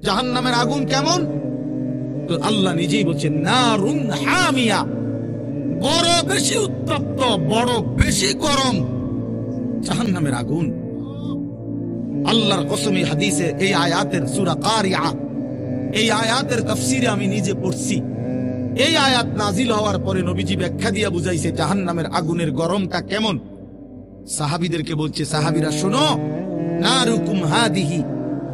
জাহান্নামের আগুন কেমন? তো আল্লাহ নিজেই বলছেন নারুন হামিয়া, বড় বেশি উত্তপ্ত, বড় বেশি গরম জাহান্নামের আগুন। আল্লাহর কসমি হাদিসে এই আয়াতের সূরা কারিয়া, এই আয়াতের তাফসীরে আমি নিজে পড়ছি। এই আয়াত নাজিল হওয়ার পরে নবীজি ব্যাখ্যা দিয়া বুঝাইছে জাহান্নামের আগুনের গরমটা কেমন। সাহাবীদেরকে বলছে, সাহাবীরা শোনো, নারুকুম হাদিহি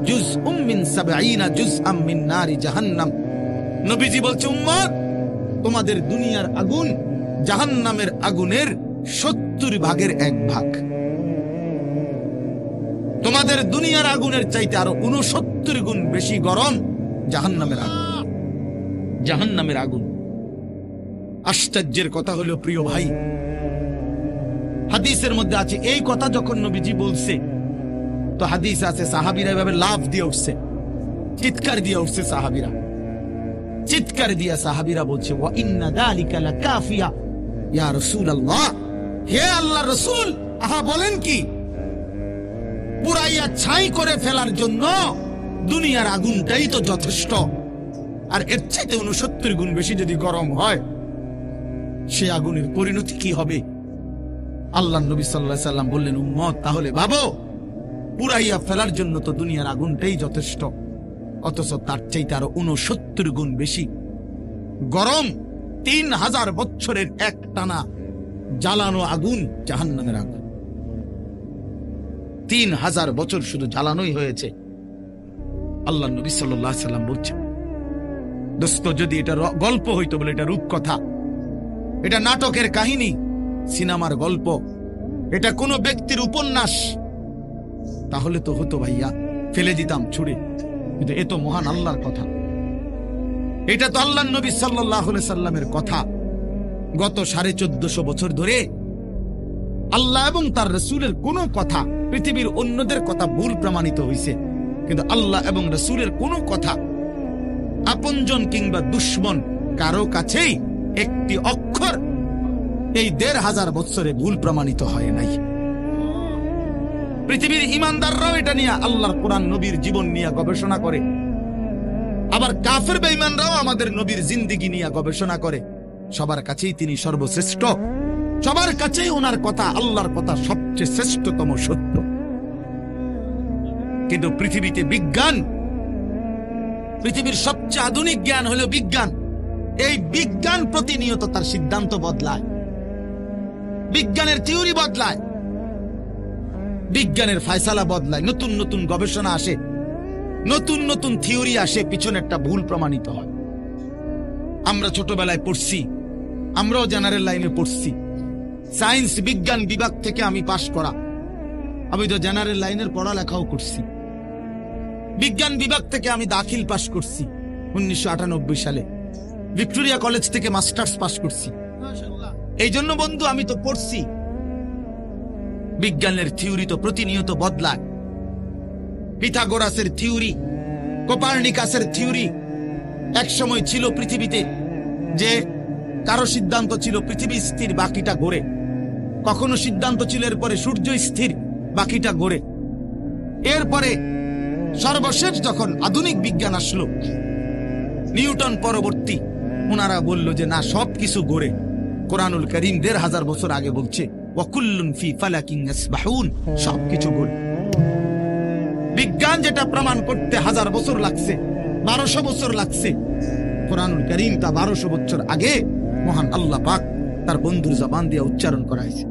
জুজউম মিন ৭০ জুজআম মিন নারি জাহান্নাম। নবীজি বলছে, উম্মত, তোমাদের দুনিয়ার আগুন জাহান্নামের আগুনের ৭০ ভাগের ১ ভাগ। তোমাদের দুনিয়ার আগুনের চাইতে আরো ৬৯ গুণ বেশি গরম জাহান্নামের আগুন। জাহান্নামের আগুন। আশ্চর্যের কথা হলো প্রিয় ভাই, হাদিসের মধ্যে আছে এই কথা যখন নবীজি বলছে, তো হাদিস আছে সাহাবীরা এভাবে লাফ দিয়ে উঠছে, চিৎকার দিয়ে উঠছে সাহাবীরা, চিৎকার দিয়া সাহাবীরা বলছে, ওয়া ইন্না যালিকা লাকাফিয়া ইয়া রাসূলুল্লাহ, হে আল্লাহর রাসূল, আহা বলেন কি, পুরাইয়া ছাই করে ফেলার জন্য দুনিয়ার আগুনটাই তো যথেষ্ট, আর এর চাইতে ৬৯ গুণ বেশি যদি গরম হয় সে আগুনের পরিণতি কি হবে? আল্লাহ নবী সাল্লাল্লাহু আলাইহি সাল্লাম বললেন, উম্মত, তাহলে ভাবো, পুরাইয়া ফেলার জন্য তো দুনিয়ার আগুনটাই যথেষ্ট, অথচ তার চাইতে আরো ৬৯ গুণ বেশি গরম ৩০০০ বছরের এক টানা জ্বালানো আগুন জাহান্নামের আগুন। ৩০০০ বছর শুধু জ্বালানোই হয়েছে। আল্লাহ নবী সাল্লাল্লাহু আলাইহি সাল্লাম বলছেন, দোস্ত, যদি এটা গল্প হইতো, বলে এটা রূপকথা, এটা নাটকের কাহিনী, সিনেমার গল্প, এটা কোনো ব্যক্তির উপন্যাস, তাহলে তো হতো ভাইয়া, ফেলে দিতাম ছুড়ে। কিন্তু এ তো মহান আল্লাহর কথা, এটা তো আল্লাহর নবী সাল্লাল্লাহু আলাইহি সাল্লামের কথা। গত ১৪৫০ বছর ধরে আল্লাহ এবং তার রাসূলের কোনো কথা পৃথিবীর অন্যদের কথা ভুল প্রমাণিত হয়েছে, কিন্তু আল্লাহ এবং রাসূলের কোনো কথা আপনজন কিংবা দুশমন কারো কাছেই একটি অক্ষর এই ১৫০০ বছরে ভুল প্রমাণিত হয় নাই। পৃথিবীর ইমানদাররাও এটা নিয়ে আল্লাহর কোরআন নবীর জীবন নিয়ে গবেষণা করে, আবার কাফের বেঈমানরাও আমাদের নবীর জিন্দেগি নিয়ে গবেষণা করে। সবার কাছেই তিনি সর্বশ্রেষ্ঠ, সবার কাছেই ওনার কথা, আল্লাহর কথা সবচেয়ে শ্রেষ্ঠতম সত্য। কিন্তু পৃথিবীতে বিজ্ঞান, পৃথিবীর সবচেয়ে আধুনিক জ্ঞান হলো বিজ্ঞান। এই বিজ্ঞান প্রতিনিয়ত তার সিদ্ধান্ত বদলায়, বিজ্ঞানের থিওরি বদলায়, বিজ্ঞানের ফয়সালা বদলায়, নতুন নতুন গবেষণা আসে, নতুন নতুন থিওরি আসে, পিছনে একটা ভুল প্রমাণিত হয়। আমরা ছোটবেলায় পড়ছি, আমরাও জেনারেল লাইনে পড়ছি, সায়েন্স বিজ্ঞান বিভাগ থেকে আমি পাশ করা, আমি তো জেনারেল লাইনের পড়ালেখাও করছি। বিজ্ঞান বিভাগ থেকে আমি দাখিল পাশ করছি ১৯৯৮ সালে, ভিক্টোরিয়া কলেজ থেকে মাস্টার্স পাশ করছি। এই জন্য বন্ধু, আমি তো পড়ছি। বিজ্ঞানের থিওরি তো প্রতিনিয়ত বদলায়। পিথাগোরাসের থিওরি, কোপার্নিকাসের থিওরি, এক সময় ছিল পৃথিবীতে যে কারো সিদ্ধান্ত ছিল পৃথিবী স্থির, বাকিটা ঘোরে। কখনো সিদ্ধান্ত ছিল এরপরে সূর্য স্থির, বাকিটা ঘোরে। এরপরে সর্বশেষ যখন আধুনিক বিজ্ঞান আসলো, নিউটন পরবর্তী, ওনারা বলল যে না, সবকিছু ঘোরে। কোরআনুল কারীম ১৫০০ বছর আগে বলছে, ওয়াকুল্লুন ফি ফালাকিন ইয়াসবাহুন, সবকিছু ঘোরে। বিজ্ঞান যেটা প্রমাণ করতে ১০০০ বছর লাগছে, ১২০০ বছর লাগছে, কোরআনুল কারীম তা ১২০০ বছর আগে মহান আল্লাহ পাক তার বন্ধুর জবান দিয়ে উচ্চারণ করাইছে।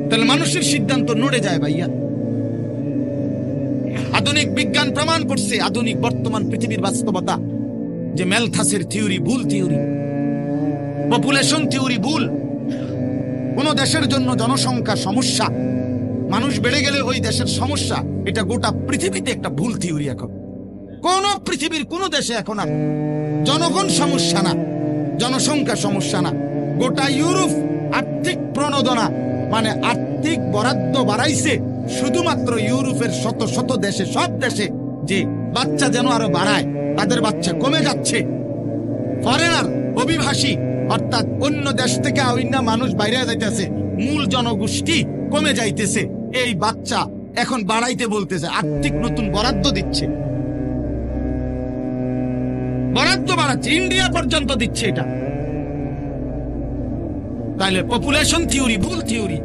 তাহলে মানুষের সিদ্ধান্ত নড়ে যায় ভাইয়া। আধুনিক বিজ্ঞান প্রমাণ করছে, আধুনিক বর্তমান পৃথিবীর বাস্তবতা, যে ম্যালথাসের থিওরি ভুল থিওরি, পপুলেশন থিওরি ভুল। কোন দেশের জন্য জনসংখ্যা সমস্যা, মানুষ বেড়ে গেলে ওই দেশের সমস্যা, এটা গোটা পৃথিবীতে একটা ভুল থিওরি। এখন কোন পৃথিবীর কোন দেশে এখন আর জনগণ সমস্যা না, জনসংখ্যা সমস্যা না। গোটা ইউরোপ আর্থিক প্রণোদনা মানে আর্থিক বরাদ্দ বাড়াইছে শুধুমাত্র ইউরোপের শত শত দেশে, সব দেশে, যে বাচ্চা যেন আরো বাড়ায়, তাদের বাচ্চা কমে যাচ্ছে। ফরেনার, অভিবাসী, অর্থাৎ অন্য দেশ থেকে অন্য মানুষ বাইরে যাইতেছে, মূল জনগোষ্ঠী কমে যাইতেছে। এই বাচ্চা এখন বাড়াইতে বলতেছে, আর্থিক নতুন বরাদ্দ দিচ্ছে, বরাদ্দ বাড়াচ্ছে, ইন্ডিয়া পর্যন্ত দিচ্ছে এটা। তাহলে পপুলেশন থিওরি ভুল থিওরি।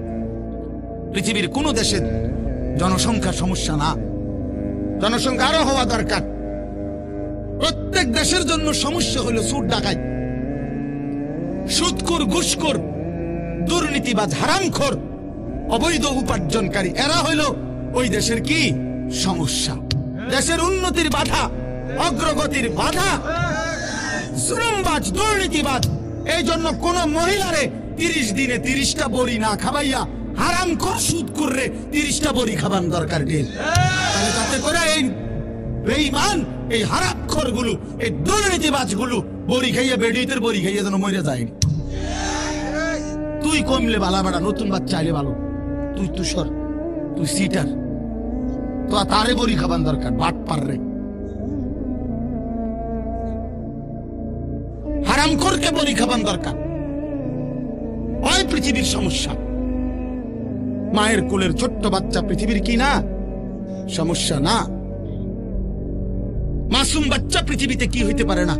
পৃথিবীর কোন দেশের জনসংখ্যা সমস্যা না, জনসংখ্যা আরো হওয়া দরকার। প্রত্যেক দেশের জন্য সমস্যা হলো সুদ ডাকাত, সুদখোর, ঘুষখোর, দুর্নীতিবাজ, হারামখোর, অবৈধ উপার্জনকারী, এরা হইল ওই দেশের কি সমস্যা। দেশের উন্নতির বাধা, অগ্রগতির বাধা জুলুমবাজ, দুর্নীতিবাজ। এই জন্য কোন মহিলারে 30 দিনে 30টা বড়ি না খাবাইয়া হারামখোর সুদখোর রে 30টা বড়ি খাবার দরকার নেই। তাহলে তাতে করে এই বেঈমান, এই হারামখোর গুলো, এই দুর্নীতিবাজ গুলো বড়ি খাইয়া, বেডিতের বড়ি খাইয়া যেন মরে যায়নি। তুই কমলে বালা বাড়া, নতুন বাচ্চা আইলে ভালো, তুই তুষর, তুই সিটার, তো তারে বড়ি খাবার দরকার, বাট পার রে হারামখোরকে বড়ি খাবার দরকার। ওই পৃথিবীর সমস্যা। মায়ের কোলের ছোট্ট বাচ্চা পৃথিবীর কি না সমস্যা না? মাসুম বাচ্চা পৃথিবীতে কি হইতে পারে না?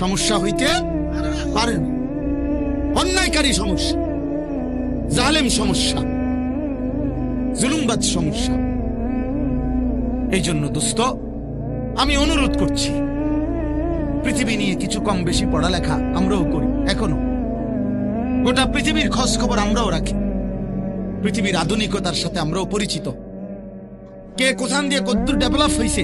সমস্যা হইতে পারে না। অন্যায়কারী সমস্যা, জালেম সমস্যা, জুলুমবাজ সমস্যা। এই জন্য দোস্ত, আমি অনুরোধ করছি, পৃথিবী নিয়ে কিছু কম বেশি পড়ালেখা আমরাও করি, এখনো গোটা পৃথিবীর খোঁজ খবর আমরাও রাখি, পৃথিবীর আধুনিকতার সাথে আমরাও পরিচিত, কে কোথান দিয়ে কতদূর ডেভেলপ হয়েছে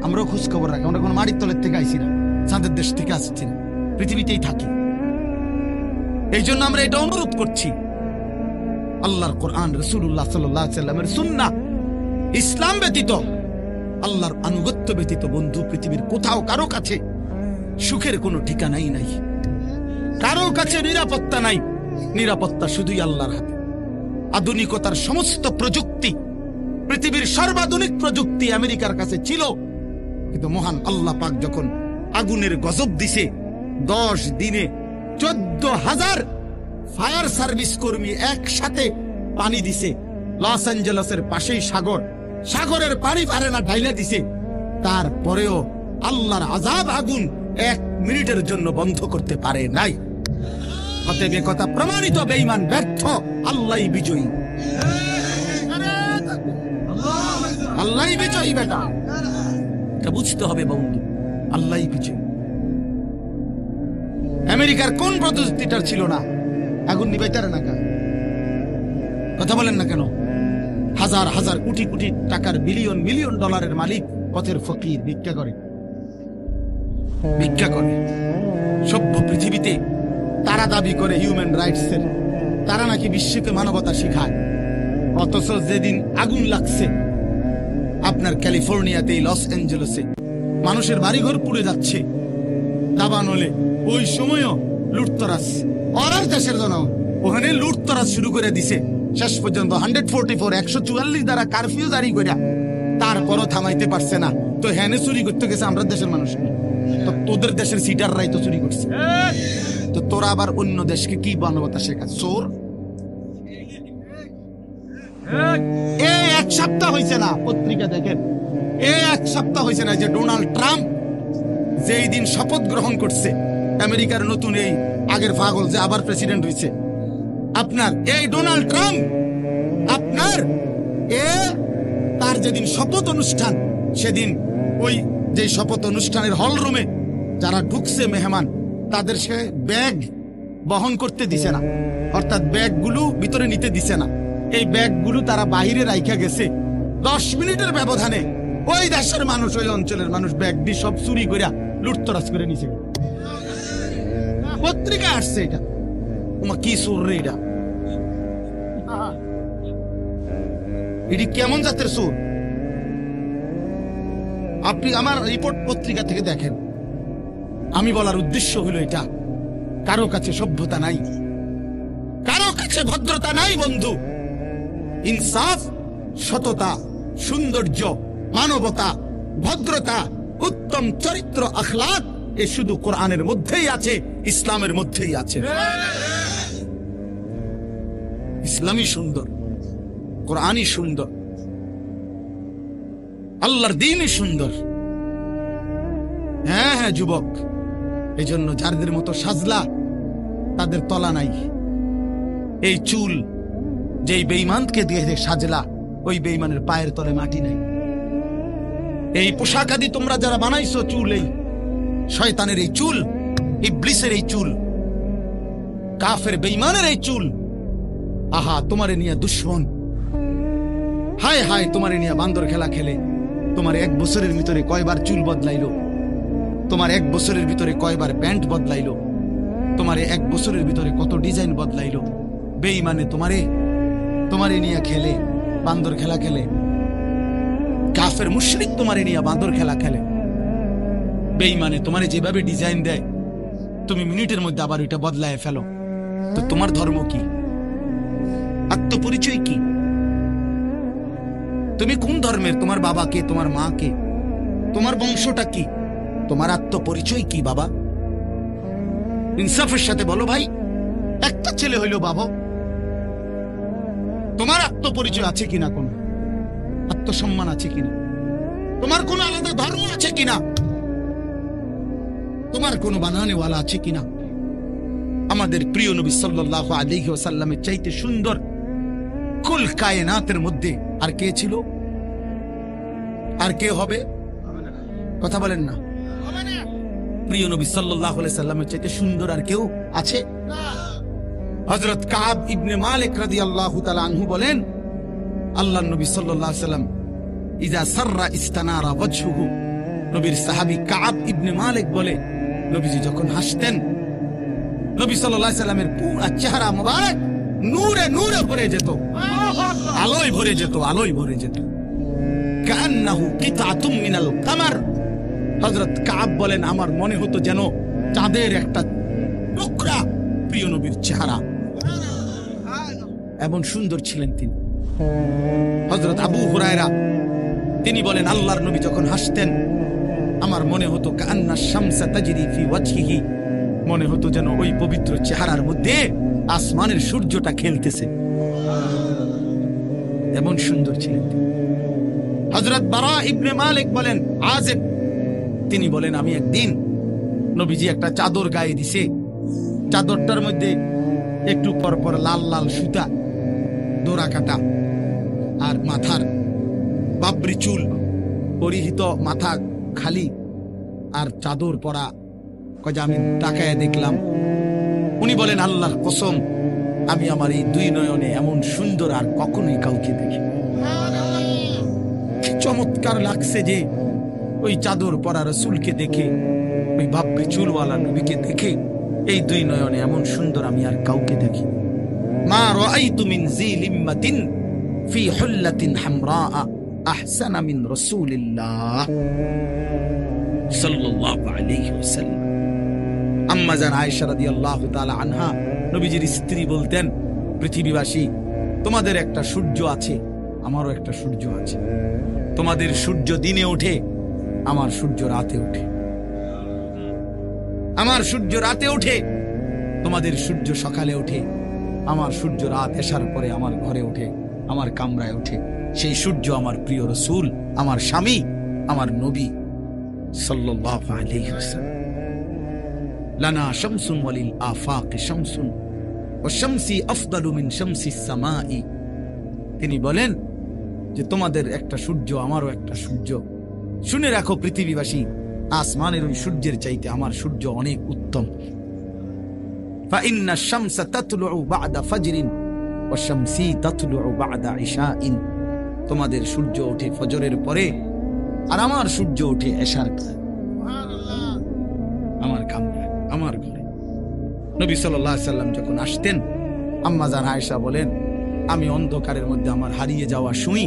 আমরাও খোঁজ খবর রাখি। আমরা কোনো মাটির তলের থেকে আইছি না, চাঁদের দেশ থেকে আসছি না, পৃথিবীতেই থাকি। এই জন্য আমরা এটা অনুরোধ করছি, আল্লাহর কোরআন, রাসূলুল্লাহ সাল্লাল্লাহু আলাইহি ওয়াসাল্লামের সুন্নাহ, ইসলাম ব্যতীত, আল্লাহর আনুগত্য ব্যতীত বন্ধু পৃথিবীর কোথাও কারো কাছে সুখের কোনো ঠিকানাই নাই, কারো কাছে নিরাপত্তা নাই। নিরাপত্তা শুধুই আল্লাহর হাতে। আধুনিকতার সমস্ত প্রযুক্তি, পৃথিবীর সর্বাধুনিক প্রযুক্তি আমেরিকার কাছে ছিল, কিন্তু মহান আল্লাহ পাক যখন আগুনের গজব দিছে, 10 দিনে 14,000 ফায়ার সার্ভিস কর্মী একসাথে পানি দিছে। লস অ্যাঞ্জেলসের পাশেই সাগর, সাগরের পানি পারে না, ঢাইলা দিছে। তারপরেও আল্লাহর আযাব আগুন 1 মিনিটের জন্য বন্ধ করতে পারে নাই। অতএব কথা প্রমাণিত, বেঈমান ব্যর্থ, আল্লাহই বিজয়ী, আল্লাহই বিজয়ী। বেটা এটা বুঝতে হবে বন্ধু, আল্লাহই বিজয়ী। আমেরিকার কোন প্রযুক্তিটার ছিল না? আগুন নিবাইতারে না, কথা বলেন না কেন? হাজার হাজার কোটি কোটি টাকার, বিলিয়ন মিলিয়ন ডলারের মালিক, পথের ফকির, ভিক্ষা করে, ভিক্ষা করে। সভ্য পৃথিবীতে তারা দাবি করে হিউম্যান রাইটস এর, তারা নাকি বিশ্বকে মানবতা শিখায়। অথচ যেদিন আগুন লাগছে আপনার ক্যালিফোর্নিয়াতে, লস অ্যাঞ্জেলেসে, মানুষের বাড়িঘর পুড়ে যাচ্ছে দাবানলে, ওই সময়ও লুটতরাজ, আর দেশের জন্য ওখানে লুটতরাজ শুরু করে দিছে। শেষ পর্যন্ত 144 দ্বারা কারফিউ জারি করে, তারপরও থামাইতে পারছে না। তো হ্যানে চুরি করতে গেছে আমরা দেশের মানুষ, তো তোদের দেশের সিটাররাই তো চুরি করছে। তো তোরা আবার অন্য দেশকে কি মানবতা শেখা? চোর। এই 1 সপ্তাহ হয়েছে না, পত্রিকা দেখেন, এই 1 সপ্তাহ হয়েছে না যে ডোনাল্ড ট্রাম্প যেই দিন শপথ গ্রহণ করছে, আমেরিকার নতুন এই আগের পাগল যে আবার প্রেসিডেন্ট হয়েছে, আপনার এই ডোনাল্ড ট্রাম্প, আপনার তার যেদিন শপথ অনুষ্ঠান, সেদিন ওই যে শপথ অনুষ্ঠানের হল রুমে যারা ঢুকছে মেহমান, তাদের সে ব্যাগ বহন করতে দিছে না, অর্থাৎ ব্যাগগুলো ভিতরে নিতে দিছে না। এই ব্যাগগুলো তারা বাহিরে রাইখা গেছে। 10 মিনিটের ব্যবধানে ওই দেশের মানুষ, ওই অঞ্চলের মানুষ ব্যাগ দিয়ে সব চুরি করে লুটতরাজ করে নিছে। পত্রিকা আসছে এটা, কি সুর রে এটা? এটি কেমন জাতের সুর? আপনি আমার রিপোর্ট পত্রিকা থেকে দেখেন। আমি বলার উদ্দেশ্য হলো এটা, কারো কাছে সভ্যতা নাই, কারো কাছে ভদ্রতা নাই বন্ধু। ইনসাফ, সততা, সৌন্দর্য, মানবতা, ভদ্রতা, উত্তম চরিত্র, আখলাক, এ শুধু কোরআনের মধ্যেই আছে, ইসলামের মধ্যেই আছে। ইসলামই সুন্দর, কোরআনই সুন্দর। আল্লাহর দ্বীনই সুন্দর। হ্যাঁ হ্যাঁ যুবক, এই জন্য যাদের মতো সাজলা তাদের তলা নাই। এই চুল যেই বেঈমানকে দিয়ে সাজলা, ওই বেঈমানের পায়ের তলে মাটি নাই। এই পোশাক আদি তোমরা যারা বানাইছো, চুল এই শয়তানের এই চুল, ইবলিসের এই চুল, কাফের বেঈমানের এই চুল, আহা তোমারে নিয়ে দুশ্মন, হায় হায় তোমারে নিয়ে বান্দর খেলা খেলে। তোমার 1 বছরের ভিতরে কয়বার চুল বদলাইলো, তোমার 1 বছরের ভিতরে কয়বার প্যান্ট বদলাইলো, তোমারে 1 বছরের ভিতরে কত ডিজাইন বদলাইলো। বেঈমানে তোমারে নিয়ে খেলে, বান্দর খেলা খেলে। কাফের মুশরিক তোমারে নিয়ে বান্দর খেলা খেলে। বেঈমানে তোমারে যেভাবে ডিজাইন দেয়, তুমি মিনিটের মধ্যে আবার এটা বদলায় ফেলো। তো তোমার ধর্ম কি? আত্মপরিচয় কি? তুমি কোন ধর্মের? তোমার বাবা কে? তোমার মা কে? তোমার বংশটা কি? তোমার আত্মপরিচয় কি বাবা? ইনসাফের সাথে বলো ভাই, একটা ছেলে হইল বাবা, তোমার আত্মপরিচয় আছে কিনা? কোন আত্মসম্মান আছে কিনা? তোমার কোন আলাদা ধর্ম আছে কিনা? তোমার কোন বানানেওয়ালা আছে কিনা? আমাদের প্রিয় নবী সাল্লাল্লাহু আলাইহি ওয়াসাল্লামের চাইতে সুন্দর কুল কায়নাতের মধ্যে আর কে ছিল? আর কে হবে? কথা বলেন না। প্রিয় নবী সাল্লাল্লাহু আলাইহি সাল্লামের চাইতে সুন্দর আর কেউ আছে? হযরত কাব ইবনে মালিক রাদিয়াল্লাহু তাআলা আনহু বলেন, আল্লাহর নবী সাল্লাল্লাহু আলাইহি সাল্লাম ইজা সাররা ইস্তানারা ওয়াজহুহু, নবীর সাহাবী কাব ইবনে মালিক বলে, নবীজি যখন হাসতেন, নবী সাল্লাল্লাহু আলাইহি সাল্লামের পুরো চেহারা মোবারক নূরে নূরে ভরে যেত, আলোয় ভরে যেত, আলোয় ভরে যেত। কান্নাহু কিতাতুম মিনাল কামার। হযরত কাব বলেন, আমার মনে হতো যেন চাঁদের একটা টুকরা প্রিয় নবীর চেহারা, এমন সুন্দর ছিলেন তিনি। হযরত আবু হুরায়রা তিনি বলেন, আল্লাহর নবী যখন হাসতেন, আমার মনে হতো কান্না শামসা তাজরি ফি ওয়াজহিহি, মনে হতো যেন ওই পবিত্র চেহারার মধ্যে আসমানের সূর্যটা খেলতেছে, এমন সুন্দর ছিলেন তিনি। হযরত বারা ইবনে মালিক বলেন, আযিব তিনি বলেন, আমি একদিন নবীজি একটা চাদর গায়ে দিছে, চাদরটার মধ্যে একটু পর পর লাল লাল সুতা, দোরা কাটা, আর মাথার বাবরি চুল, পরিহিত মাথা খালি, আর চাদর পরা। কয়ে আমি তাকায় দেখলাম, উনি বলেন, আল্লাহর কসম, আমি আমার এই 2 নয়নে এমন সুন্দর আর কখনোই কাউকে দেখি। চমৎকার লাগছে যে ওই চাদর পরা রাসূলকে দেখে, ওই বাবরি চুলওয়ালা নবীকে দেখে, এই 2 নয়নে এমন সুন্দর আমি আর কাউকে দেখি। মা রাআইতু মিন জি লিম্মাতিন ফি হুল্লাতিন হামরা আহসানা মিন রাসূলিল্লাহ সাল্লাল্লাহু আলাইহি ওয়াসাল্লাম। আম্মা জান আয়েশা রাদিয়াল্লাহু তাআলা আনহা নবীজির স্ত্রী বলতেন, পৃথিবীবাসী, তোমাদের একটা সূর্য আছে, আমারও একটা সূর্য আছে। তোমাদের সূর্য দিনে ওঠে, আমার সূর্য রাতে ওঠে। আমার সূর্য রাতে ওঠে, তোমাদের সূর্য সকালে ওঠে। আমার সূর্য রাত এসার পরে আমার ঘরে ওঠে, আমার কামরায় ওঠে। সেই সূর্য আমার প্রিয় রাসূল, আমার স্বামী, আমার নবী সাল্লাল্লাহু আলাইহি ওয়াসাল্লাম। লানা শামসুন ওয়ালিল আফাকি শামসুন ওয়া শামসি আফদালু মিন শামসিস সামাই। তিনি বলেন যে তোমাদের একটা সূর্য, আমারও একটা সূর্য। শুনে রাখো পৃথিবীবাসী, আসমানের ওই সূর্যের চাইতে আমার সূর্য অনেক উত্তম। ফাইন্নাশ শামসা তাতলুউ বা'দা ফাজরিন ওয়া শামসি তাতলুউ বা'দা ইশাইন। তোমাদের সূর্য ওঠে ফজরের পরে, আর আমার সূর্য ওঠে এশার পরে, আমার কামরায়, আমার ঘরে। নবী সাল্লাল্লাহু আলাইহি সাল্লাম যখন আসতেন, আম্মা জান আয়েশা বলেন, আমি অন্ধকারের মধ্যে আমার হারিয়ে যাওয়া শুই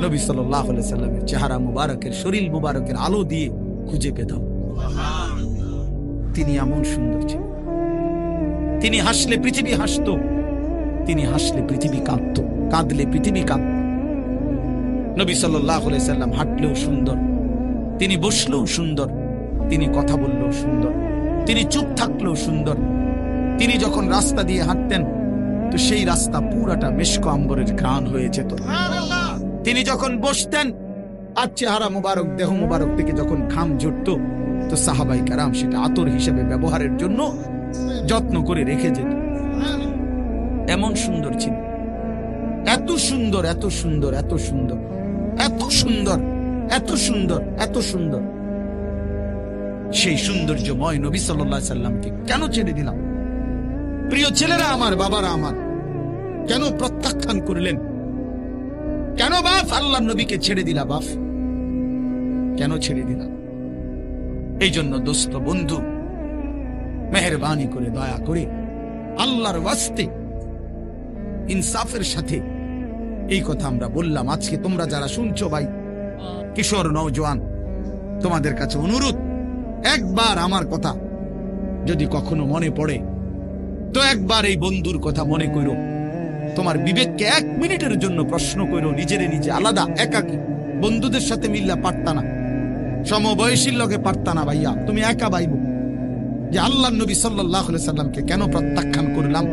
নবী সাল্লাল্লাহু আলাইহি সাল্লামের চেহারা মুবারকের, শরীর মুবারকের আলো দিয়ে খুঁজে পেতাম। তিনি এমন সুন্দর ছিলেন। তিনি হাসলে পৃথিবী হাসতো, তিনি হাসলে পৃথিবী কাঁদত, কাঁদলে পৃথিবী কাঁদত। নবী সাল্লাল্লাহু আলাইহি সাল্লাম হাঁটলেও সুন্দর, তিনি বসলেও সুন্দর, তিনি কথা বললেও সুন্দর, তিনি চুপ থাকলেও সুন্দর। তিনি যখন রাস্তা দিয়ে হাঁটতেন, তো সেই রাস্তা পুরাটা মেশক আম্বরের ঘ্রাণ হয়ে যেত। তিনি যখন বসতেন, আর চেহারা মুবারক, দেহ মুবারক থেকে যখন ঘাম ঝরতো, তো সাহাবাই কারাম সেটা আতর হিসেবে ব্যবহারের জন্য যত্ন করে রেখে যেত। এমন সুন্দর ছিল, এত সুন্দর, এত সুন্দর, এত সুন্দর, এত সুন্দর, এত সুন্দর, এত সুন্দর। সেই সৌন্দর্যময় নবী সাল্লাল্লাহু আলাইহি সাল্লামকে কেন ছেড়ে দিলাম? প্রিয় ছেলেরা আমার, বাবারা আমার, কেন প্রত্যাখ্যান করলেন? কেন বাপ আল্লাহর নবীকে ছেড়ে দিলা? বাপ কেন ছেড়ে দিলাম? এই জন্য দোস্ত, বন্ধু, মেহেরবানি করে, দয়া করে, আল্লাহর ওয়াস্তে ইনসাফের সাথে এই কথা আমরা বললাম। আজকে তোমরা যারা শুনছো ভাই, কিশোর নওজোয়ান, তোমাদের কাছে অনুরোধ, একবার আমার কথা যদি কখনো মনে পড়ে তো একবার এই বন্ধুর কথা মনে করো। তোমার বিবেককে 1 মিনিটের জন্য প্রশ্ন করো, নিজেরে নিজে আলাদা, একাকী। বন্ধুদের সাথে মিল্লা পারতা না, সমবয়সীর লগে পারতা না ভাইয়া, তুমি একা ভাইব যে আল্লাহর নবী সাল্লাল্লাহু আলাইহি সাল্লামকে কেন প্রত্যাখ্যান করলাম,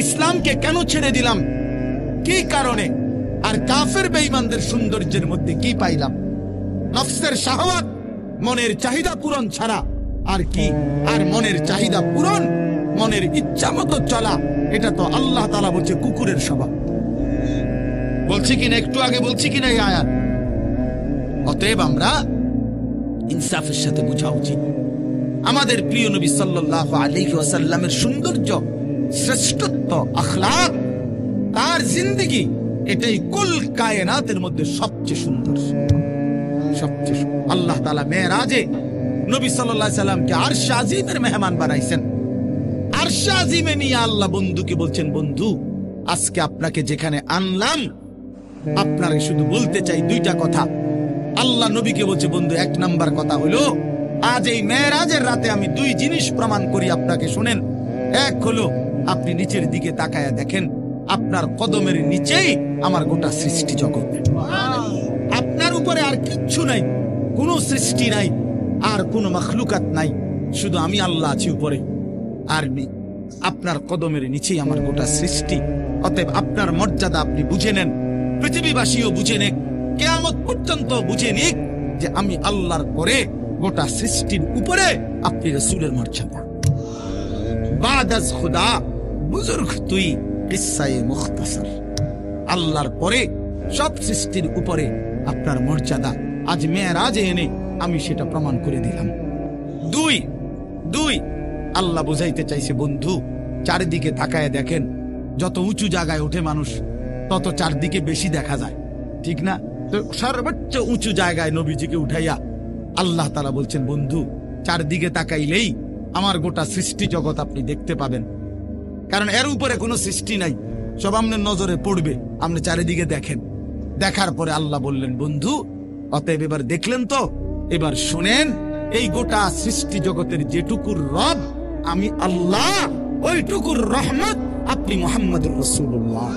ইসলামকে কেন ছেড়ে দিলাম, কি কারণে? আর কাফের বেঈমানদের সৌন্দর্যের মধ্যে কি পাইলাম? নফসের শাহওয়াত, মনের চাহিদা পূরণ ছাড়া আর কি? আর মনের চাহিদা পূরণ, মনের ইচ্ছা মতো চলা, এটা তো আল্লাহ তাআলা বলছে কুকুরের স্বভাব। বলছি কিনা, একটু আগে বলছি কিনা এই আয়াত? অতএব আমরা ইনসাফের সাথে বোঝা উচিত আমাদের প্রিয় নবী সাল্লাল্লাহু আলাইহি ওয়াসাল্লামের সৌন্দর্য, শ্রেষ্ঠত্ব, আখলাক, তার জিন্দেগি, এটাই কুল কায়নাতের মধ্যে সবচেয়ে সুন্দর, সবচেয়ে। আল্লাহ তাআলা মেরাজে নবী সাল্লাল্লাহু আলাইহি সাল্লামকে আরশে আজিমের মেহমান বানাইছেন। আরশে আজিমে নিয়ে আল্লাহ বন্ধুকে বলছেন, বন্ধু আজকে আপনাকে যেখানে আনলাম, আপনারে শুধু বলতে চাই 2টা কথা। আল্লাহ নবীকে বলছে, বন্ধু 1 নাম্বার কথা হলো, আজ এই মেরাজের রাতে আমি 2 জিনিস প্রমাণ করি আপনাকে, শুনেন। এক হলো, আপনি নিচের দিকে তাকায়া দেখেন, আপনার কদমের নিচেই আমার গোটা সৃষ্টি জগৎ। আপনার উপরে আর কিচ্ছু নাই, কোনো সৃষ্টি নাই, আর কোনো মাখলুকাত নাই, শুধু আমি আল্লাহ আছি উপরে। আর আপনার কদমের নিচেই আমার গোটা সৃষ্টি। অতএব আপনার মর্যাদা আপনি বুঝে নেন, পৃথিবীবাসীও বুঝে নেক, কিয়ামত পর্যন্ত বুঝে নিক যে আমি আল্লাহর পরে গোটা সৃষ্টির উপরে আপনি রাসূলের মর্যাদা। বাদাস খুদা বুজুর্গ তুই কিসসায়ে মুখতাসার, আল্লাহর পরে সব সৃষ্টির উপরে আপনার মর্যাদা। আজ মেরাজে এনে আমি সেটা প্রমাণ করে দিলাম। 2 আল্লাহ বুঝাইতে চাইছে, বন্ধু চারিদিকে তাকায় দেখেন, যত উঁচু জায়গায় ওঠে মানুষ তত চারদিকে বেশি দেখা যায়, ঠিক না? তো সর্বোচ্চ উঁচু জায়গায় নবীজিকে উঠাইয়া আল্লাহ তাআলা বলছেন, বন্ধু চারদিকে তাকাইলেই আমার গোটা সৃষ্টি জগৎ আপনি দেখতে পাবেন, কারণ এর উপরে কোনো সৃষ্টি নাই, সব আপনার নজরে পড়বে, আপনি চারিদিকে দেখেন। দেখার পরে আল্লাহ বললেন, বন্ধু অতএব এবার দেখলেন তো, এবার শুনেন, এই গোটা সৃষ্টি জগতের যেটুকুর রব আমি আল্লাহ, ওইটুকুর রহমত আপনি মুহাম্মদুর রাসূলুল্লাহ।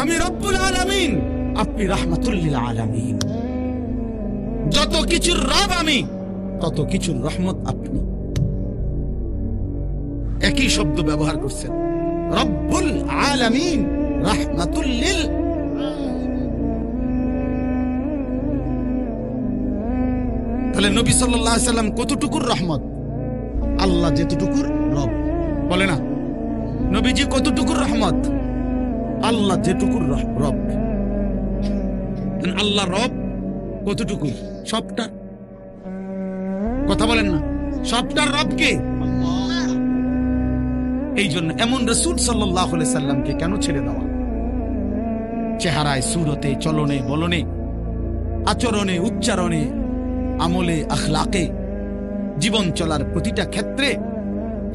আমি রব্বুল আলামিন, আপনি রাহমাতুল লিল আলামিন। যত কিছুর রব আমি, তত কিছুর রহমত আপনি। একই শব্দ ব্যবহার করছেন, রব্বুল আলামিন, রাহমাতুল লিল। তাহলে নবী সাল্লাল্লাহু আলাইহি সাল্লাম কতটুকুর রহমত? আল্লাহ যেতটুকুর রব, বলে না নবীজি কতটুকুর রহমত? আল্লাহ যেটুকুর রব। আল্লাহ রব কতটুকু? সবটার। কথা বলেন না, সবটার রব কে? এই জন্য এমন রাসূল সাল্লাল্লাহু আলাইহি সাল্লামকে কেন ছেড়ে দেওয়া? চেহারায়, সুরতে, চলনে, বলনে, আচরণে, উচ্চারণে, আমলে, আখলাকে, জীবন চলার প্রতিটা ক্ষেত্রে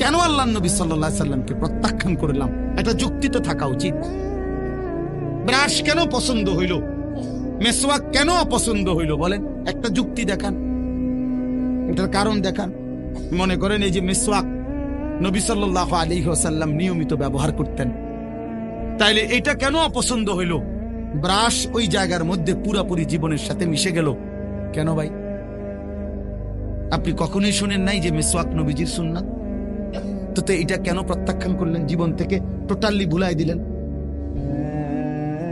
কেন আল্লাহর নবী সাল্লাল্লাহু আলাইহি সাল্লামকে প্রত্যাখ্যান করলাম? একটা যুক্তি তো থাকা উচিত। ব্রাশ কেন পছন্দ হইল? মেসওয়াক কেন অপছন্দ হইল? বলেন, একটা যুক্তি দেখান, এটার কারণ দেখান। মনে করেন এই যে মেসওয়াক নবী সাল্লাল্লাহু আলাইহি ওয়াসাল্লাম নিয়মিত ব্যবহার করতেন, তাইলে এটা কেন অপছন্দ হইল? ব্রাশ ওই জায়গার মধ্যে পুরাপুরি জীবনের সাথে মিশে গেল, কেন ভাই? আপনি কখনোই শুনেন নাই যে মেসওয়াক নবীজির সুন্নাত? তো এটা কেন প্রত্যাখ্যান করলেন জীবন থেকে? টোটালি ভুলাই দিলেন।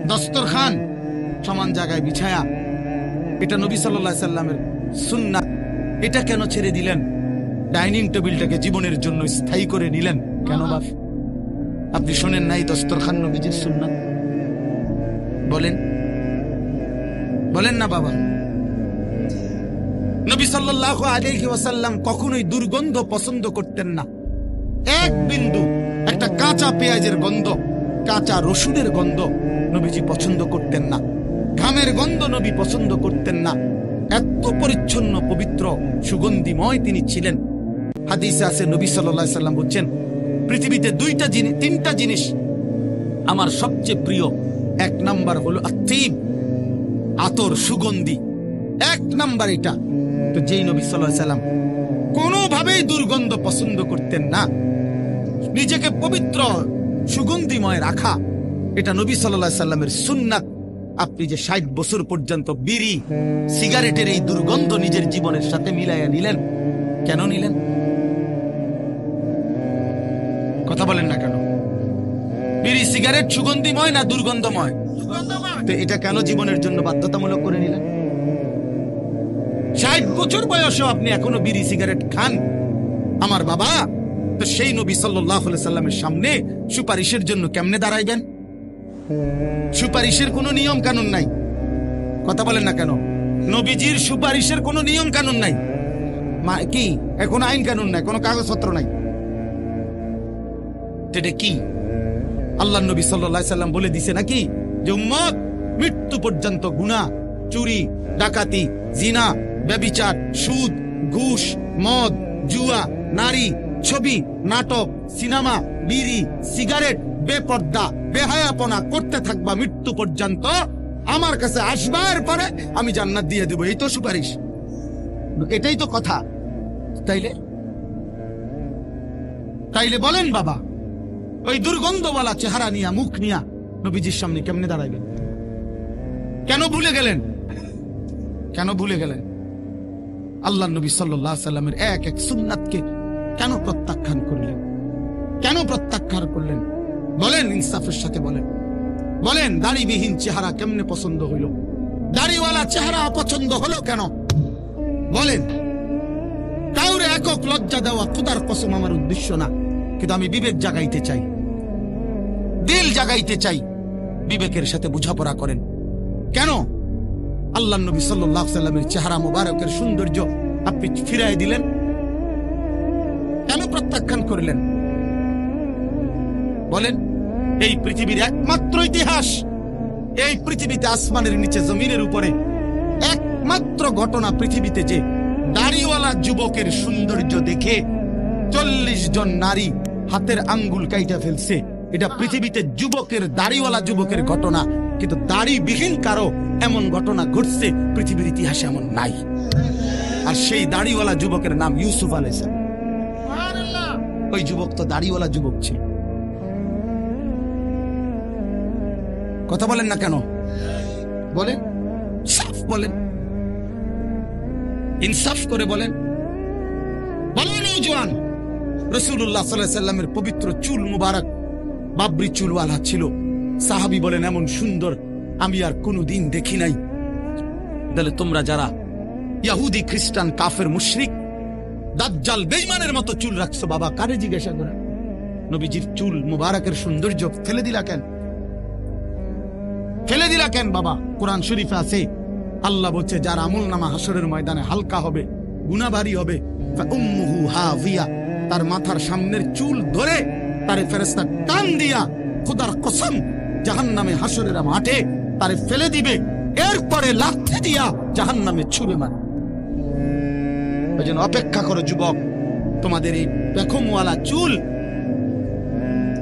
দস্তরখান সমান জায়গায় বিছায়া, এটা নবী সাল্লাল্লাহু আলাইহি সাল্লামের সুন্নাত, এটা কেন ছেড়ে দিলেন? ডাইনিং টেবিলটাকে জীবনের জন্য স্থায়ী করে নিলেন কেন বাপ? আপনি শোনেন নাই দস্তরখান নবীজির সুন্নাত? বলেন বলেন না বাবা। নবী সাল্লাল্লাহু আলাইহি ওয়াসাল্লাম কখনোই দুর্গন্ধ পছন্দ করতেন না। এক বিন্দু, একটা কাঁচা পেঁয়াজের গন্ধ, কাঁচা রসুনের গন্ধ নবীজি পছন্দ করতেন না। ঘামের গন্ধ নবী পছন্দ করতেন না। এত পরিচ্ছন্ন, পবিত্র, সুগন্ধিময় তিনি ছিলেন। হাদিসে আছে নবী সাল্লাল্লাহু আলাইহি সাল্লাম বলছেন, পৃথিবীতে তিনটা জিনিস আমার সবচেয়ে প্রিয়। এক নাম্বার হলো আত্তিব, আতর, সুগন্ধি, এক নাম্বার এটা। তো যেই নবী সাল্লাল্লাহু আলাইহি সাল্লাম কোনোভাবেই দুর্গন্ধ পছন্দ করতেন না, নিজেকে পবিত্র সুগন্ধিময় রাখা, এটা নবী সাল্লাল্লাহু আলাইহি সাল্লামের সুন্নাত। আপনি যে 60 বছর পর্যন্ত বিড়ি সিগারেটের এই দুর্গন্ধ নিজের জীবনের সাথে মিলাইয়া নিলেন, কেন নিলেন? কথা বলেন না কেন? বিড়ি সিগারেট সুগন্ধিময় না দুর্গন্ধময়? তো এটা কেন জীবনের জন্য বাধ্যতামূলক করে নিলেন? 60 বছর বয়সেও আপনি এখনো বিড়ি সিগারেট খান আমার বাবা, তো সেই নবী সাল্লাল্লাহু আলাইহি সাল্লামের সামনে সুপারিশের জন্য কেমনে দাঁড়াইবেন? সুপারিশের কোনো নিয়ম কানুন নাই। কথা বলেন না কেন? নবীজির সুপারিশের কোনো নিয়ম কানুন নাই, কি কোনো আইন কানুন নাই, কোনো কাগজপত্র নাই। এটা কি আল্লাহ নবী সাল্লাল্লাহু আলাইহি সাল্লাম বলে দিছে নাকি যে উম্মত মৃত্যু পর্যন্ত গুনাহ, চুরি, ডাকাতি, জিনা, ব্যভিচার, সুদ, ঘুষ, মদ, জুয়া, নারী, ছবি, নাটক, সিনেমা, বিড়ি, সিগারেট, বেপর্দা, বেহায়াপনা করতে থাকবা মৃত্যু পর্যন্ত, আমার কাছে আসবার পরে আমি জান্নাত দিয়ে দেব। এই তো সুপারিশ, এটাই তো কথা। তাইলে বলেন বাবা, ওই দুর্গন্ধওয়ালা চেহারা নিয়া, মুখ নিয়া নবীজির সামনে কেমনে দাঁড়াইবেন? কেন ভুলে গেলেন? কেন ভুলে গেলেন? আল্লাহ নবী সাল্লাল্লাহু আলাইহি সাল্লামের এক এক সুন্নাতকে কেন প্রত্যাখ্যান করলেন? কেন প্রত্যাখ্যান করলেন? বলেন, ইনসাফের সাথে বলেন। বলেন, দাড়িবিহীন চেহারা কেমনে পছন্দ হইল? দাড়িওয়ালা চেহারা অপছন্দ হলো কেন? বলেন। কাউরে একক লজ্জা দেওয়া খোদার কসম আমার উদ্দেশ্য না, কিন্তু আমি বিবেক জাগাইতে চাই, দিল জাগাইতে চাই। বিবেকের সাথে বোঝাপড়া করেন। কেন আল্লাহ নবী সাল্লাল্লাহু আলাইহি সাল্লামের চেহারা মোবারকের সৌন্দর্য আপনি ফিরাই দিলেন? কেন প্রত্যাখ্যান করলেন? বলেন। এই পৃথিবীর একমাত্র ইতিহাস, এই পৃথিবীতে আসমানের নিচে জমিনের উপরে একমাত্র ঘটনা পৃথিবীতে যে দাড়িওয়ালা যুবকের সৌন্দর্য দেখে 40 জন নারী হাতের আঙ্গুল কাইটা ফেলছে। এটা পৃথিবীতে যুবকের, দাড়িওয়ালা যুবকের ঘটনা, কিন্তু দাড়িবিহীন কারো এমন ঘটনা ঘটছে পৃথিবীর ইতিহাসে এমন নাই। আর সেই দাড়িওয়ালা যুবকের নাম ইউসুফ আলাইহিস সালাম। ওই যুবক তো দাড়িওয়ালা যুবক ছিল। কথা বলেন না কেন? বলেন, সাফ বলেন, ইনসাফ করে বলেন। বলেন, এই জওয়ান রাসূলুল্লাহ সাল্লাল্লাহু আলাইহি সাল্লামের পবিত্র চুল মুবারক বাবরি চুলওয়ালা ছিল। সাহাবী বলেন, এমন সুন্দর আমি আর কোনোদিন দেখি নাই। তাহলে তোমরা যারা ইহুদি, খ্রিস্টান, কাফের, মুশরিক, দাজ্জাল, বেঈমানের মতো চুল রাখছো, বাবা কারে জিজ্ঞাসা করে? নবীজির চুল মুবারকের সৌন্দর্য ফেলে দিলা কেন? ফেলে দিলা কেন বাবা? কোরআন শরীফে আছে, আল্লাহ বলছে যার আমলনামা হাসরের ময়দানে হালকা হবে, গুনাহ ভারী হবে, ফাউম্মুহু হাভিয়া, তার মাথার সামনের চুল ধরে তারে ফেরেশতা টান দিয়া খোদার কসম জাহান্নামে হাসরের মাঠে তারে ফেলে দিবে, এরপরে লাথি দিয়া জাহান্নামে ছুঁড়ে মারবে। ওই জন্য অপেক্ষা করো যুবক, তোমাদের এই বেখমওয়ালা চুল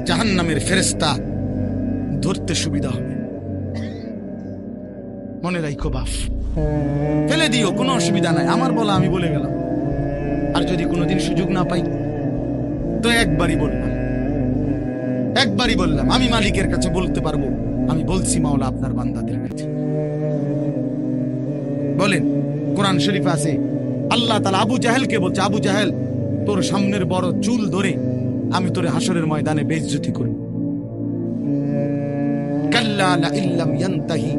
জাহান্নামের ফেরেশতা ধরতে সুবিধা হবে। মনে রাখো বাপ, ফেলে দিও, কোনো অসুবিধা নাই, আমার বলা আমি বলে গেলাম। আর যদি কোনোদিন সুযোগ না পাই তো একবারই বললাম, আমি মালিকের কাছে বলতে পারবো, আমি বলছি মাওলা আপনার বান্দাদের কাছে। বলেন, কোরআন শরীফে আছে আল্লাহ তাআলা আবু জাহেলকে বলছে, আবু জাহেল তোর সামনের বড় চুল ধরে আমি তোরে হাসরের ময়দানে বেইজ্জতি করব। কাল্লা লা ইল্লাম ইয়ানতাহি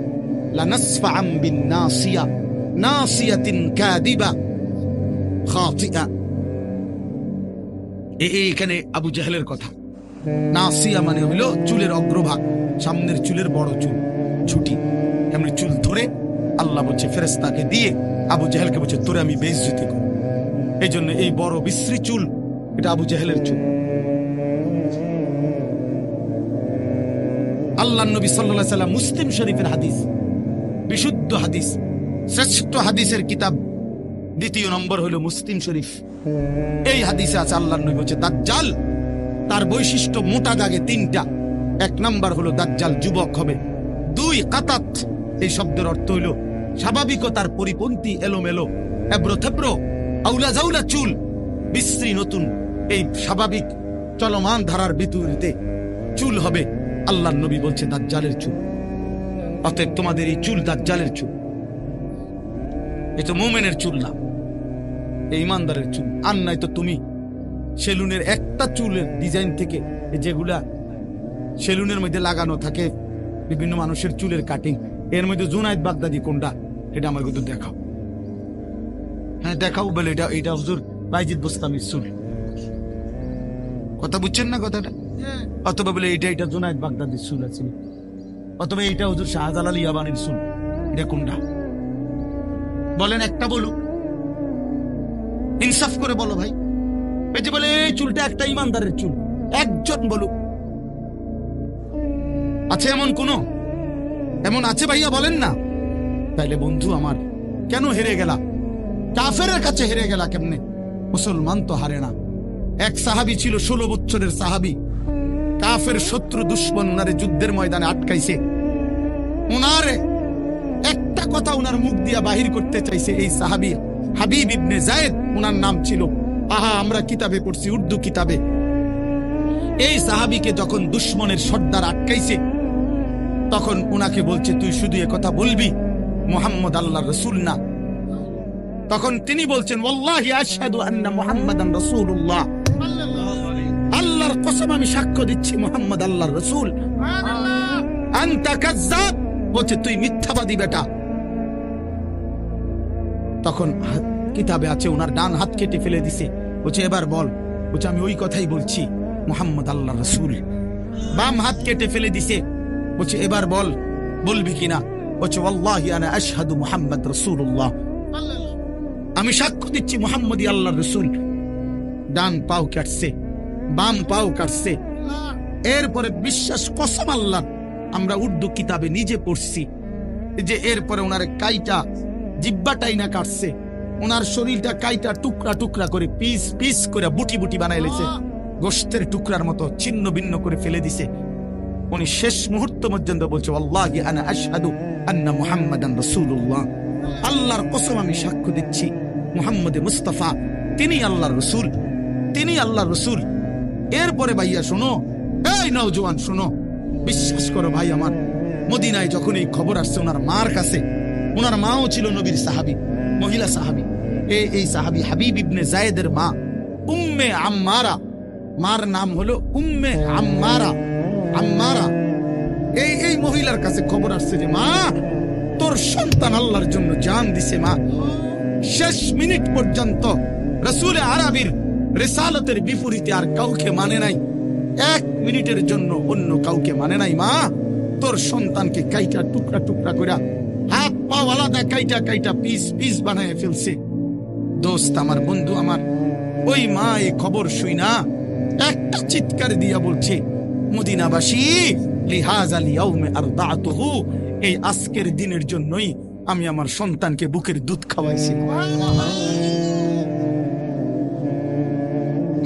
লানাসফাআম বিন-নাসিয়া নাসিয়াতিন কাযিবা খাতিআ। এখানে আবু জাহেলের কথা। নাসিয়া মানে হইল চুলের অগ্রভাগ, সামনের চুলের বড় চুল, ছুটি, এমনি চুল ধরে আল্লাহ বলছে ফেরেশতাকে দিয়ে আবু জাহেলকে বলছে তোরে আমি বেইজ্জতি করব। এই জন্য এই বড় বিশ্রী চুল, এটা আবু জাহেলের চুল। আল্লাহ নবী সাল্লাল্লাহু আলাইহি সাল্লাম মুসলিম শরীফের হাদিস, বিশুদ্ধ হাদিস, শ্রেষ্ঠ হাদিসের কিতাব দ্বিতীয় নম্বর হলো মুসলিম শরীফ। এই হাদিসে আছে আল্লাহ নবী বলছে দাজ্জাল তার বৈশিষ্ট্য মোটা দাগে তিনটা। এক নাম্বার হলো দাজ্জাল যুবক হবে। দুই, কাতাত, এই শব্দের অর্থ হইল স্বাভাবিকতার পরিপন্থী, এলোমেলো, এবড়ো থেবড়ো, আউলা জাউলা চুল, বিশ্রী নতুন, এই স্বাভাবিক চলমান ধারার বিপরীতে চুল হবে। আল্লাহ নবী বলছে দাজ্জালের চুল। অতএব তোমাদের এই চুল দাজ্জালের চুল, এ তো মুমিনের চুল না, এই ইমানদারের চুল। আর নাই তো তুমি সেলুনের একটা চুলের ডিজাইন থেকে, যেগুলা সেলুনের মধ্যে লাগানো থাকে বিভিন্ন মানুষের চুলের কাটিং, এর মধ্যে জুনায়েদ বাগদাদি কোনটা, এটা আমার কিন্তু দেখাও। হ্যাঁ দেখাও, বলে এটা হুজুর বাইজিদ বোস্তামির চুল। কথা বুঝছেন না কথাটা? অথবা বলে এটা জুনায়েদ বাগদাদির চুল আছে, অথবা এটা হুজুর শাহজালাল ইয়াবানির চুল। এটা কোনটা বলেন? একটা বলুক, ইনসাফ করে বলো ভাই। এই যে বলে এই চুলটা একটা ইমানদারের চুল, একজন বলুক। আছে এমন কোন? এমন আছে ভাইয়া? বলেন না। তাইলে বন্ধু আমার কেন হেরে গেলা? কাফেরের কাছে হেরে গেলা কেমনে? মুসলমান তো হারে না। এক সাহাবী ছিল, 16 বছরের সাহাবী, কাফের শত্রু দুশ্মন উনারে যুদ্ধের ময়দানে আটকাইছে। উনারে একটা কথা উনার মুখ দিয়া বাহির করতে চাইছে এই সাহাবী হাবিব ইবনে যায়েদ উনার নাম ছিল। আহা, আমরা কিতাবে পড়ছি, উর্দু কিতাবে। এই সাহাবীকে যখন দুশ্মনের সর্দার আটকাইছে, তখন উনাকে বলছে তুই শুধু এ কথা বলবি মুহাম্মদ আল্লাহর রাসূল না। তখন তিনি বলছেন ওয়াল্লাহি আশহাদু আন্না মুহাম্মাদান রাসূলুল্লাহ, আল্লাহর কসম আমি সাক্ষ্য দিচ্ছি মুহাম্মদ আল্লাহর রাসূল। আনতা কাযযাব, বলছে তুই মিথ্যাবাদী বেটা। তখন কিতাবে আছে উনার ডান হাত কেটে ফেলে দিছে। বলছে এবার বল। বলছে আমি ওই কথাই বলছি মুহাম্মদ আল্লাহর রাসূল। বাম হাত কেটে ফেলে দিছে। বলছে এবার বল, বলবি কিনা? বলছে ওয়াল্লাহি আনা আশহাদু মুহাম্মদ রাসূলুল্লাহ, আমি সাক্ষ্য দিচ্ছি মুহাম্মদই আল্লাহর রাসূল। ডান পাও কাটছে, বাম পাও কাটছে। এরপরে বিশ্বাস কসম আল্লাহ, আমরা উর্দু কিতাবে নিজে পড়ছি যে এরপরে ওনার কাইটা জিব্বাটাই না কাটছে, ওনার শরীরটা কাইটা টুকরা টুকরা করে পিস পিস করে বুটি বুটি বানাই লেছে, গোশতের টুকরার মতো ছিন্ন ভিন্ন করে ফেলে দিছে। উনি শেষ মুহূর্ত পর্যন্ত বলছে আল্লাহি আনা আশহাদু আন্না মুহাম্মাদান রাসূলুল্লাহ, আল্লাহর কসম আমি সাক্ষ্য দিচ্ছি মুহাম্মদ মুস্তাফা তিনি আল্লাহর রাসূল, তিনি আল্লাহর রাসূল। এরপরে ভাইয়া শোনো, এই নওজোয়ান শোনো, বিশ্বাস করো ভাই আমার, মদিনায় যখন এই খবর আসছে ওনার মার কাছে, ওনার মাও ছিল নবীর সাহাবী, মহিলা সাহাবী। এই সাহাবী হাবিব ইবনে যায়েদের মা উম্মে আম্মারা, মার নাম হলো উম্মে আম্মারা। আম্মারা এই মহিলার কাছে খবর আসছে যে মা তোর সন্তান আল্লাহর জন্য জান দিছে। মা শেষ মিনিট পর্যন্ত রাসূল আরবীর রিসালাতের বিপরীতে আর কাউকে মানে নাই, 1 মিনিটের জন্য অন্য কাউকে মানে নাই। মা তোর সন্তানকে কাইটা টুকরা টুকরা করে হাত পা আলাদা কাইটা কাইটা পিস পিস বানায় ফেলছে। দোস্ত আমার, বন্ধু আমার, ওই মা এই খবর শুই না একটা চিৎকার দিয়া বলছে মদিনাবাসী লিহাযা লিয়াউমে আরদাতুহু, এই আজকের দিনের জন্যই আমি আমার সন্তানকে বুকের দুধ খাওয়াইছি।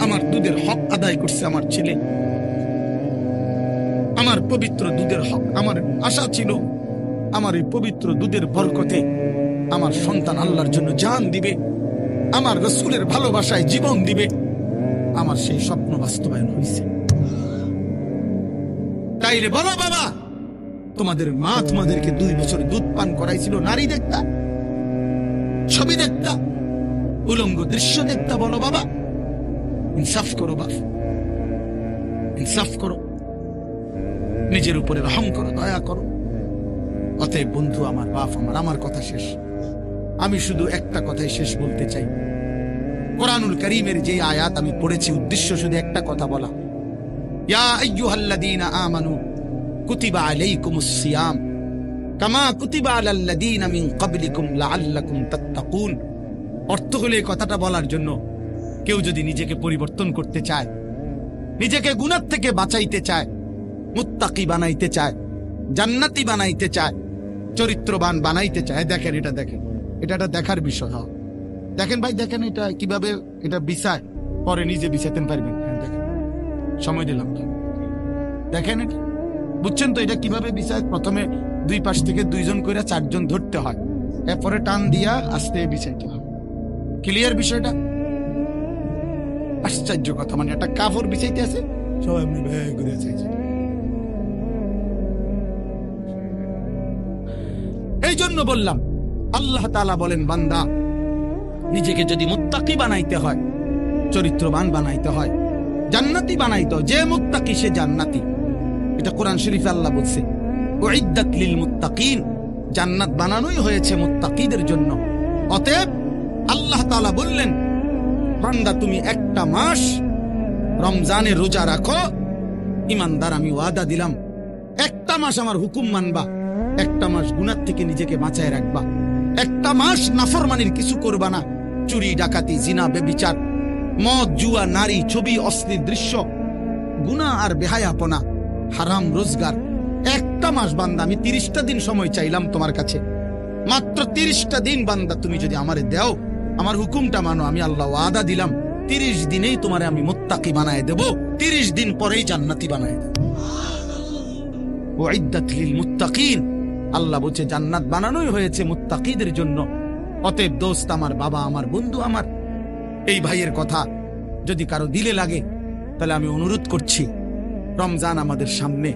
আমার দুধের হক আদায় করছে আমার ছেলে, আমার পবিত্র দুধের হক। আমার আশা ছিল আমার এই পবিত্র দুধের বরকতে আমার সন্তান আল্লাহর জন্য জান দিবে, আমার রাসূলের ভালোবাসায় জীবন দিবে। আমার সেই স্বপ্ন বাস্তবায়ন হয়েছে। তাইলে বলো বাবা, তোমাদের মা তোমাদেরকে 2 বছর দুধ পান করাইছিল, নারী দেখতা, ছবি দেখতা, উলঙ্গ দৃশ্য দেখতা? বলো বাবা, ইনসাফ করো বাপ, ইনসাফ করো। নিজের উপরে রহম করো, দয়া করো। অতএব বন্ধু আমার, বাপ আমার কথা শেষ। আমি শুধু একটা কথাই শেষ বলতে চাই। কোরআনুল কারীমের যে আয়াত আমি পড়েছি, উদ্দেশ্য শুধু একটা কথা বলা, ইয়া আইয়ুহাল্লাযীনা আমানু কুতিবা আলাইকুমুস সিয়াম কামা কুতিবা আলাল্লাযীনা মিন ক্বাবলিকুম লাআল্লাকুম তাত্তাকুন। অর্থ হলো এই কথাটা বলার জন্য, কেউ যদি নিজেকে পরিবর্তন করতে চায়, নিজেকে গুনাহ থেকে বাঁচাইতে চায়, মুত্তাকি বানাইতে চায়, জান্নাতি বানাইতে চায়, চরিত্রবান বানাইতে চায়, দেখেন এটা, দেখেন এটা একটা দেখার বিষয়। দেখেন ভাই, দেখেন এটা কিভাবে এটা বিছায়, পরে নিজে বিছাতেন পারবেন। দেখেন, সময় দিলাম, দেখেন এটা, বুঝছেন তো এটা কিভাবে বিছায়? প্রথমে দুই পাশ থেকে দুইজন করে চারজন ধরতে হয়, এরপরে টান দিয়া আস্তে বিছাইতে হয়। ক্লিয়ার বিষয়টা? আশ্চর্য কথা, মানে একটা কাপড় বিছাইতে আছে, সবাই এমনি ঘুরে চাইছে। এই জন্য বললাম, আল্লাহ তাআলা বলেন, বান্দা নিজেকে যদি মুত্তাকি বানাইতে হয়, চরিত্রবান বানাইতে হয়, জান্নাতি বানাইতে হয়, যে মুত্তাকি সে জান্নাতি। এটা কোরআন শরীফে আল্লাহ বলছে, উইদ্দাত লিল মুত্তাকিন, জান্নাত বানানোই হয়েছে মুত্তাকিদের জন্য। অতএব আল্লাহ তাআলা বললেন, বান্দা তুমি একটা মাস রমজানের রোজা রাখো, ইমানদার আমি ওয়াদা দিলাম একটা মাস আমার হুকুম মানবা, একটা মাস গুনাহ থেকে নিজেকে বাঁচায় রাখবা, একটা মাস নাফরমানির কিছু করবা না, চুরি ডাকাতি জিনা ব্যভিচার মদ জুয়া নারী ছবি অশ্লীল দৃশ্য গুনাহ আর বেহায়াপনা হারাম রোজগার। একটা মাস বান্দা, আমি 30টা দিন সময় চাইলাম তোমার কাছে, মাত্র 30টা দিন বান্দা তুমি যদি আমারে দাও, আমার হুকুমটা মানো, আমি আল্লাহ ওয়াদা দিলাম 30 দিনেই তোমারে আমি মুত্তাকি বানায় দেব, 30 দিন পরেই জান্নাতি বানায় দেব। উইদ্দাত লিল মুত্তাকিন, আল্লাহ বলছে জান্নাত বানানোই হয়েছে মুত্তাকিদের জন্য। অতএব দোস্ত আমার, বাবা আমার, বন্ধু আমার, এই ভাইয়ের কথা যদি কারো দিলে লাগে, তাহলে আমি অনুরোধ করছি, রমজান আমাদের সামনে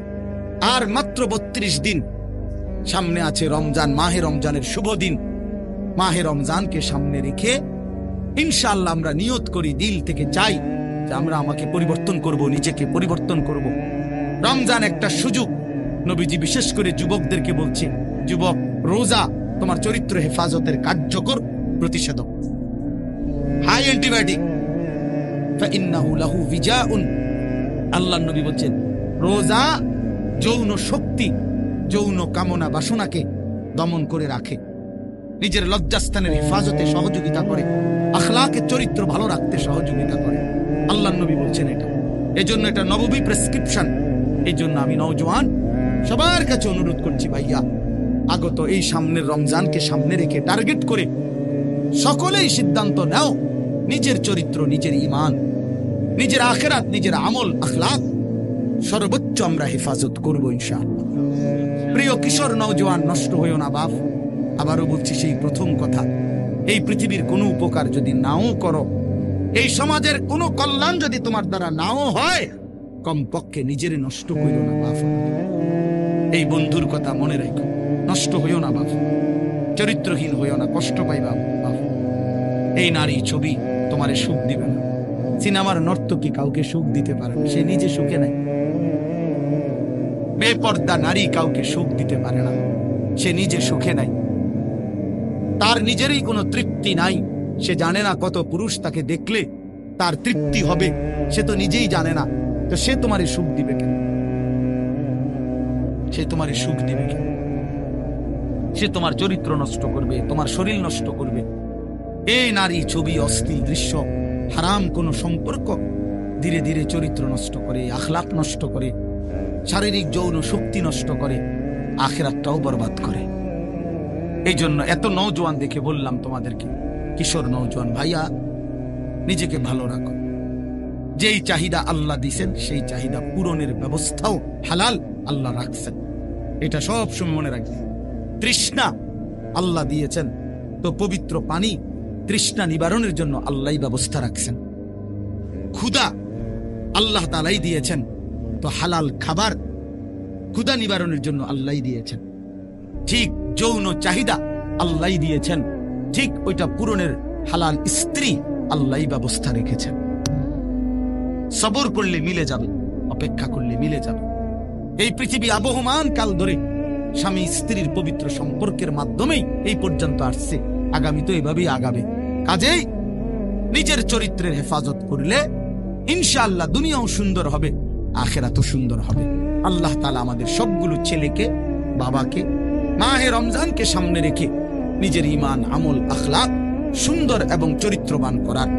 আর মাত্র 32 দিন সামনে আছে। রমজান, মাহে রমজানের শুভ দিন। মাহে রমজানকে সামনে রেখে ইনশাআল্লাহ আমরা নিয়ত করি, দিল থেকে চাই যে আমরা আমাকে পরিবর্তন করব, নিজেকে পরিবর্তন করব। রমজান একটা সুযোগ। নবীজি বিশেষ করে যুবকদেরকে বলছে, যুবক, রোজা তোমার চরিত্র হেফাজতের কার্যকর প্রতিষেধক, হাই অ্যান্টিবায়োটিক। ফাইন্নাহু লাহু বিজাউন, আল্লাহর নবী বলছেন, রোজা যৌন শক্তি, যৌন কামনা বাসনাকে দমন করে রাখে, নিজের লজ্জাস্থানের হেফাজতে সহযোগিতা করে, আখলাকে চরিত্র ভালো রাখতে সহযোগিতা করে। আল্লাহর নবী বলছেন এটা, এজন্য এটা নববী প্রেসক্রিপশন। এই জন্য আমি নওজোয়ান সবার কাছে অনুরোধ করছি, ভাইয়া আগত এই সামনের রমজানকে সামনে রেখে টার্গেট করে সকলেই সিদ্ধান্ত নাও, নিজের চরিত্র, নিজের ঈমান, নিজের আখিরাত, নিজের আমল আখলাক সর্বোচ্চ আমরা হেফাজত করব ইনশাআল্লাহ। প্রিয় কিশোর নওজোয়ান, নষ্ট হইও না বাপ। আবারও বলছি সেই প্রথম কথা, এই পৃথিবীর কোনো উপকার যদি নাও করো, এই সমাজের কোনো কল্যাণ যদি তোমার দ্বারা নাও হয়, কমপক্ষে নিজের নষ্ট করিও না বাপ। এই বন্ধুর কথা মনে রাখো, নষ্ট হইও না বাপ, চরিত্রহীন হইও না, কষ্ট পাইবা বাপ। এই নারী ছবি তোমারে সুখ দিবে না, সিনেমার নর্তকী কাউকে সুখ দিতে পারে না, সে নিজে সুখে নাই। বেপর্দা নারী কাউকে সুখ দিতে পারে না, সে নিজে সুখে নাই, তার নিজেরই কোনো তৃপ্তি নাই। সে জানে না কত পুরুষ তাকে দেখলে তার তৃপ্তি হবে, সে তো নিজেই জানে না। তো সে তোমারে সুখ দিবে কেন? সে তোমারে সুখ দিবে কেন? সে তোমার চরিত্র নষ্ট করবে, তোমার শরীর নষ্ট করবে। এই নারী ছবি, অশ্লীল দৃশ্য, হারাম কোনো সম্পর্ক ধীরে ধীরে চরিত্র নষ্ট করে, আখলাক নষ্ট করে, শারীরিক যৌন শক্তি নষ্ট করে, আখিরাতটাও বরবাদ করে। এই জন্য এত নওজোয়ান দেখে বললাম তোমাদেরকে, কিশোর নওজোয়ান ভাইয়া, নিজেকে ভালো রাখো। যেই চাহিদা আল্লাহ দিয়েছেন সেই চাহিদা পূরণের ব্যবস্থাও হালাল আল্লাহ রাখছেন, এটা সব সময় মনে রাখবে। তৃষ্ণা আল্লাহ দিয়েছেন, তো পবিত্র পানি তৃষ্ণা নিবারণের জন্য আল্লাহই ব্যবস্থা রাখছেন। ক্ষুধা আল্লাহ তাআলাই দিয়েছেন, তো হালাল খাবার ক্ষুধা নিবারণের জন্য আল্লাহই দিয়েছেন। ঠিক যৌন চাহিদা আল্লাহই দিয়েছেন, ঠিক ওইটা পূরণের হালাল স্ত্রী আল্লাহই ব্যবস্থা রেখেছেন। সবর করলে মিলে যাবে, অপেক্ষা করলে মিলে যাবে। এই পৃথিবী আবহমান কাল ধরে স্বামী স্ত্রীর পবিত্র সম্পর্কের মাধ্যমেই এই পর্যন্ত আসছে, আগামী তো এভাবেই আগাবে। কাজেই নিজের চরিত্রের হেফাজত করলে ইনশাআল্লাহ দুনিয়াও সুন্দর হবে, আখিরাতও সুন্দর হবে। আল্লাহ তাআলা আমাদের সবগুলো ছেলেকে, বাবাকে মাহে রমজানকে সামনে রেখে নিজের ঈমান, আমল, আখলাক সুন্দর এবং চরিত্রবান করার